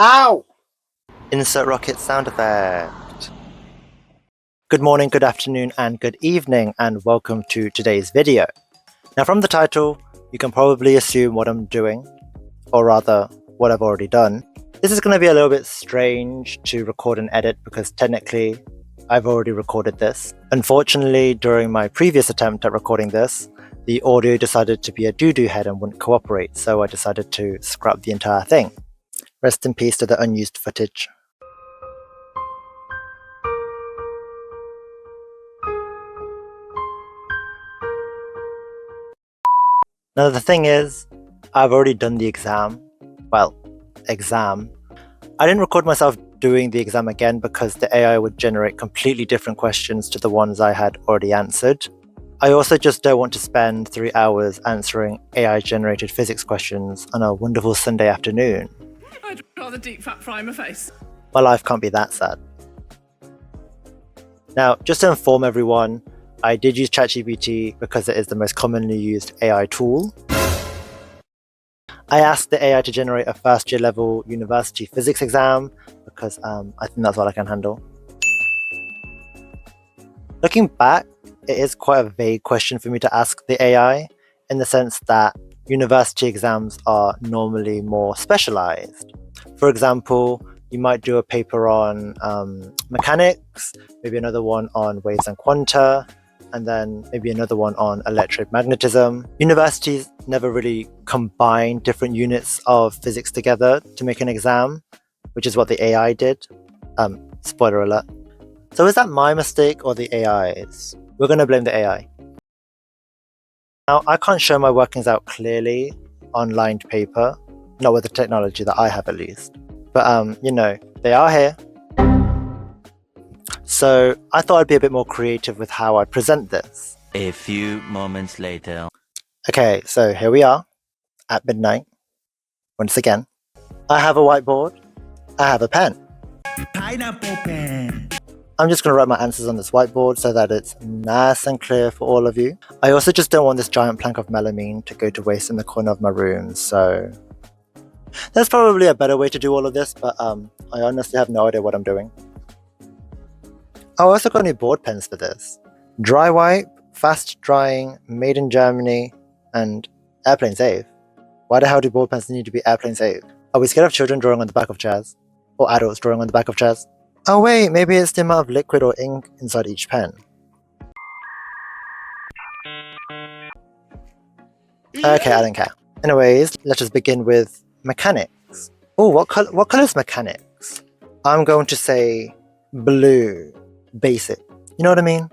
Ow! Insert rocket sound effect. Good morning, good afternoon, and good evening, and welcome to today's video. Now, from the title, you can probably assume what I'm doing, or rather, what I've already done. This is going to be a little bit strange to record and edit because technically, I've already recorded this. Unfortunately, during my previous attempt at recording this, the audio decided to be a doo-doo head and wouldn't cooperate, so I decided to scrap the entire thing. Rest in peace to the unused footage. Now the thing is, I've already done the exam. Well, exam. I didn't record myself doing the exam again because the AI would generate completely different questions to the ones I had already answered. I also just don't want to spend 3 hours answering AI-generated physics questions on a wonderful Sunday afternoon. I'd rather deep fat fry my face. My life can't be that sad. Now, just to inform everyone, I did use ChatGPT because it is the most commonly used AI tool. I asked the AI to generate a first year level university physics exam because I think that's what I can handle. Looking back, it is quite a vague question for me to ask the AI in the sense that university exams are normally more specialized. For example, you might do a paper on mechanics, maybe another one on waves and quanta, and then maybe another one on electromagnetism. Universities never really combine different units of physics together to make an exam, which is what the AI did. Spoiler alert. So is that my mistake or the AI's? We're going to blame the AI. Now, I can't show my workings out clearly on lined paper, not with the technology that I have at least. But, you know, they are here. So I thought I'd be a bit more creative with how I'd present this. A few moments later. Okay, so here we are at midnight. Once again, I have a whiteboard. I have a pen. Pineapple pen. I'm just going to write my answers on this whiteboard so that it's nice and clear for all of you. I also just don't want this giant plank of melamine to go to waste in the corner of my room, so there's probably a better way to do all of this, but I honestly have no idea what I'm doing. I also got new board pens for this. Dry wipe, fast drying, made in Germany, and airplane safe. Why the hell do board pens need to be airplane safe? Are we scared of children drawing on the back of chairs? Or adults drawing on the back of chairs? Oh wait, maybe it's the amount of liquid or ink inside each pen. Okay, I don't care. Anyways, let's just begin with mechanics. Oh, what color is mechanics? I'm going to say blue. Basic. You know what I mean?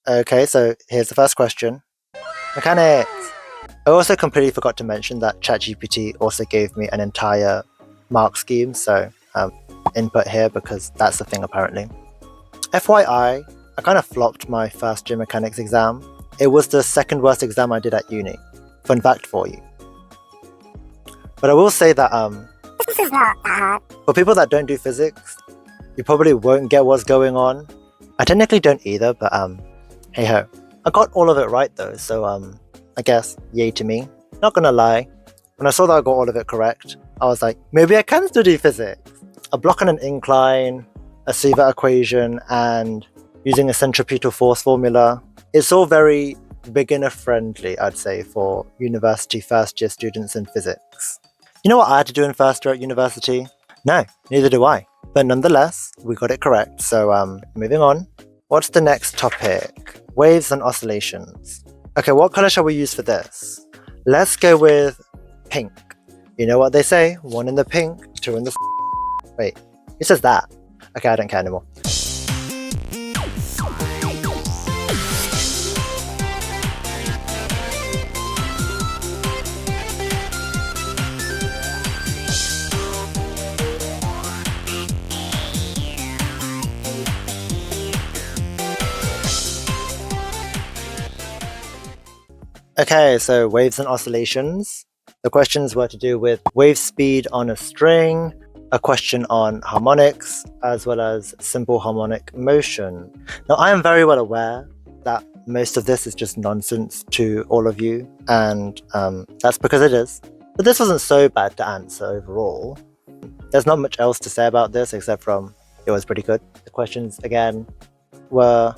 Okay, so here's the first question. Mechanics! I also completely forgot to mention that ChatGPT also gave me an entire mark scheme, so input here because that's the thing apparently. FYI, I kind of flopped my first year mechanics exam. It was the second worst exam I did at uni. Fun fact for you. But I will say that This is not that hard. for people that don't do physics, you probably won't get what's going on. I technically don't either, but hey ho. I got all of it right though, so I guess yay to me. Not gonna lie, when I saw that I got all of it correct, I was like, maybe I can still do physics. A block on an incline, a Sievert equation, and using a centripetal force formula. It's all very beginner friendly, I'd say, for university first year students in physics. You know what I had to do in first year at university? No, neither do I. But nonetheless, we got it correct. So moving on. What's the next topic? Waves and oscillations. Okay, what color shall we use for this? Let's go with pink. You know what they say? One in the pink, two in the... Wait, who says that? Okay, I don't care anymore. Okay, so waves and oscillations. The questions were to do with wave speed on a string, a question on harmonics, as well as simple harmonic motion. Now, I am very well aware that most of this is just nonsense to all of you, and that's because it is. But this wasn't so bad to answer overall. There's not much else to say about this except from it was pretty good. The questions, again, were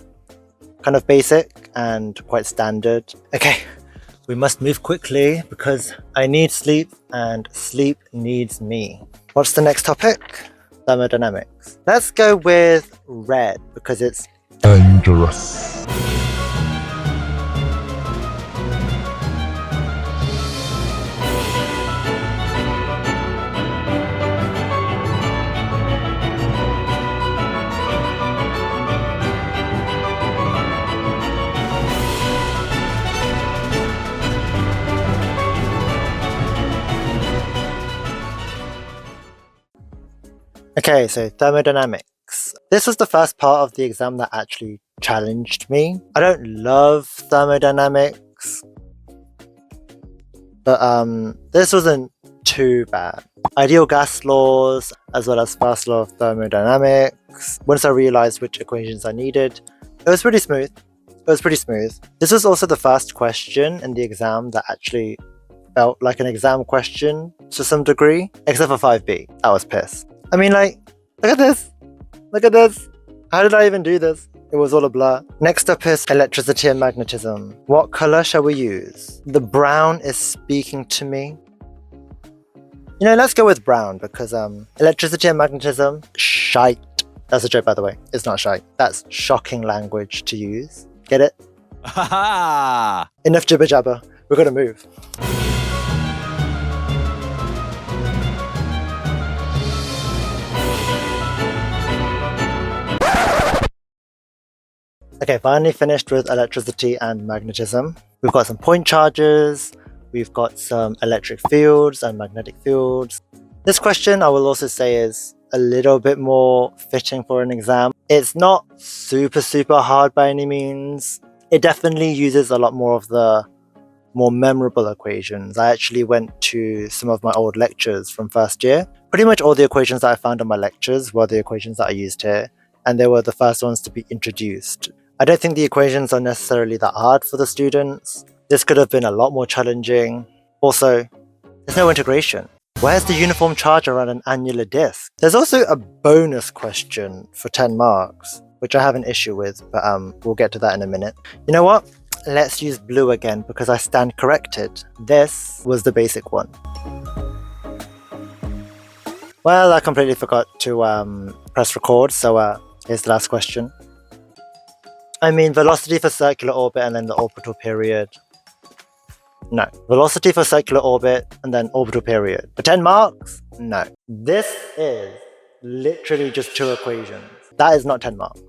kind of basic and quite standard. Okay. We must move quickly because I need sleep and sleep needs me. What's the next topic? Thermodynamics. Let's go with red because it's dangerous. Okay, so thermodynamics. This was the first part of the exam that actually challenged me. I don't love thermodynamics, but this wasn't too bad. Ideal gas laws, as well as first law of thermodynamics. Once I realized which equations I needed, it was pretty smooth. This was also the first question in the exam that actually felt like an exam question to some degree, except for 5B. I was pissed. I mean, like, look at this. Look at this. How did I even do this? It was all a blur. Next up is electricity and magnetism. What color shall we use? The brown is speaking to me. You know, let's go with brown because electricity and magnetism, shite. That's a joke, by the way. It's not shite. That's shocking language to use. Get it? Enough jibber jabber. We're gonna move. Okay, finally finished with electricity and magnetism. We've got some point charges, we've got some electric fields and magnetic fields. This question, I will also say, is a little bit more fitting for an exam. It's not super hard by any means. It definitely uses a lot more of the more memorable equations. I actually went to some of my old lectures from first year. Pretty much all the equations that I found in my lectures were the equations that I used here, and they were the first ones to be introduced. I don't think the equations are necessarily that hard for the students. This could have been a lot more challenging. Also, there's no integration. Where's the uniform charge around an annular disk? There's also a bonus question for 10 marks, which I have an issue with, but we'll get to that in a minute. You know what? Let's use blue again because I stand corrected. This was the basic one. Well, I completely forgot to press record, so here's the last question. I mean, velocity for circular orbit and then the orbital period. No. Velocity for circular orbit and then orbital period. For 10 marks? No. This is literally just two equations. That is not 10 marks.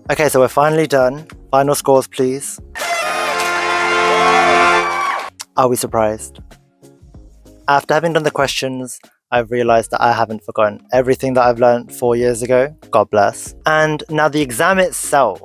Okay, so we're finally done. Final scores, please. Are we surprised? After having done the questions, I've realized that I haven't forgotten everything that I've learned 4 years ago. God bless. And now the exam itself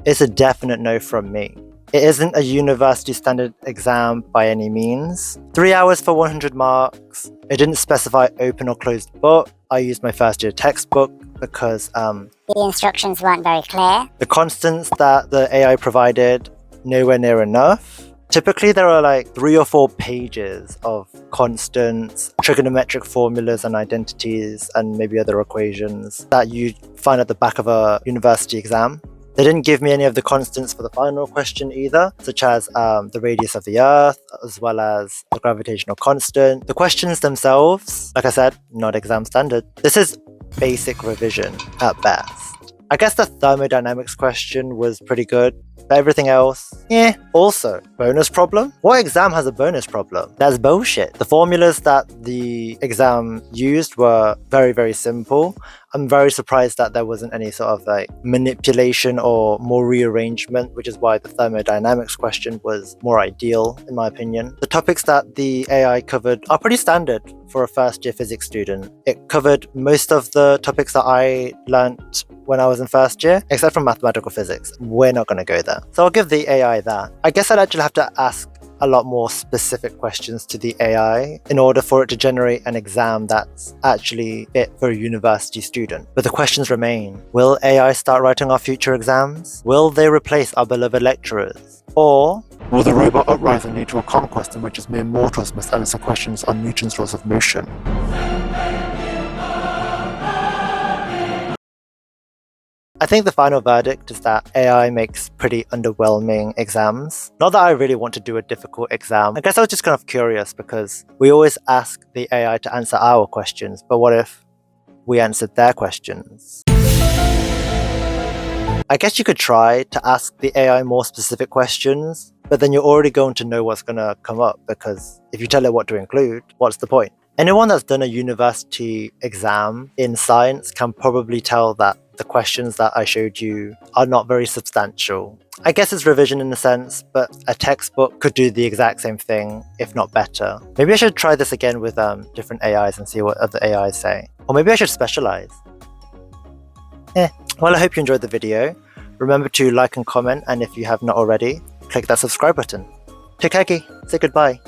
is a definite no from me. It isn't a university standard exam by any means. 3 hours for 100 marks. It didn't specify open or closed book. I used my first year textbook because The instructions weren't very clear. the constants that the AI provided, nowhere near enough. Typically, there are like 3 or 4 pages of constants, trigonometric formulas and identities, and maybe other equations that you find at the back of a university exam. They didn't give me any of the constants for the final question either, such as the radius of the Earth, as well as the gravitational constant. The questions themselves, like I said, not exam standard. This is basic revision at best. I guess the thermodynamics question was pretty good, But everything else, yeah. Also, bonus problem? What exam has a bonus problem? That's bullshit. The formulas that the exam used were very, very simple. I'm very surprised that there wasn't any sort of like manipulation or more rearrangement, which is why the thermodynamics question was more ideal, in my opinion. The topics that the AI covered are pretty standard for a first year physics student. It covered most of the topics that I learnt when I was in first year, except for mathematical physics. We're not going to go there. So I'll give the AI that. I guess I'd actually have to ask a lot more specific questions to the AI in order for it to generate an exam that's actually fit for a university student. But the questions remain. Will AI start writing our future exams? Will they replace our beloved lecturers? Or Will the robot uprising lead to a conquest in which its mere mortals must answer questions on Newton's laws of motion? I think the final verdict is that AI makes pretty underwhelming exams. Not that I really want to do a difficult exam. I guess I was just kind of curious because we always ask the AI to answer our questions, but what if we answered their questions? I guess you could try to ask the AI more specific questions, but then you're already going to know what's going to come up because if you tell it what to include, what's the point? Anyone that's done a university exam in science can probably tell that the questions that I showed you are not very substantial. I guess it's revision in a sense, but a textbook could do the exact same thing, if not better. Maybe I should try this again with different AIs and see what other AIs say. Or maybe I should specialize. Well, I hope you enjoyed the video. Remember to like and comment, and if you have not already, click that subscribe button. Take care, say goodbye.